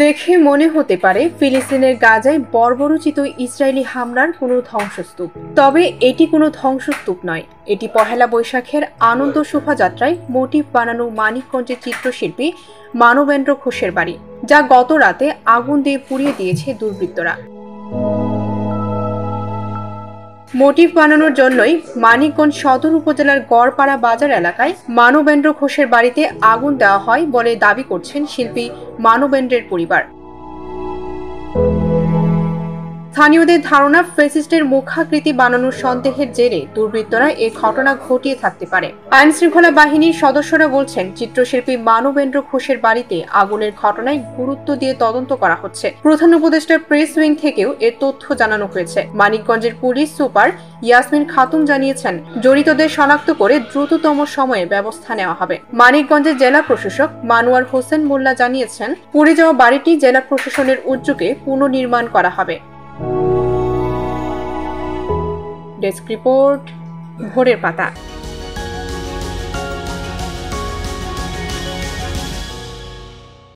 দেখে মনে হতে পারে ফিলিস্তিনের গাজায় বর্বরোচিত ইসরায়েলি হামলার কোনো ধ্বংসস্তূপ। তবে এটি কোনো ধ্বংসস্তূপ নয়, এটি পহেলা বৈশাখের আনন্দ শোভাযাত্রায় মোটিভ বানানো মানিকগঞ্জের চিত্রশিল্পী মানবেন্দ্র ঘোষের বাড়ি, যা গত রাতে আগুন দিয়ে পুড়িয়ে দিয়েছে দুর্বৃত্তরা। মোটিভ বানানোর জন্যই মানিকগঞ্জ সদর উপজেলার গড়পাড়া বাজার এলাকায় মানবেন্দ্র ঘোষের বাড়িতে আগুন দেওয়া হয় বলে দাবি করছেন শিল্পী মানবেন্দ্রের পরিবার। স্থানীয়দের ধারণা, ফ্যাসিস্টের মুখাকৃতি বানানোর সন্দেহের জেরে দুর্বৃত্তরা এই ঘটনা ঘটিয়ে থাকতে পারে। আইন শৃঙ্খলা বাহিনীর সদস্যরা বলছেন, চিত্রশিল্পী মানবেন্দ্র ঘোষের বাড়িতে আগুনের ঘটনায় গুরুত্ব দিয়ে তদন্ত করা হচ্ছে। প্রধান উপদেষ্টার প্রেস উইং থেকেও এর তথ্য জানানো হয়েছে। মানিকগঞ্জের পুলিশ সুপার ইয়াসমিন খাতুন জানিয়েছেন, জড়িতদের শনাক্ত করে দ্রুততম সময়ে ব্যবস্থা নেওয়া হবে। মানিকগঞ্জের জেলা প্রশাসক মানোয়ার হোসেন মোল্লা জানিয়েছেন, পুড়ে যাওয়া বাড়িটি জেলা প্রশাসনের উদ্যোগে পুনর্নির্মাণ করা হবে। ডেস্ক রিপোর্ট, ভোরের পাতা।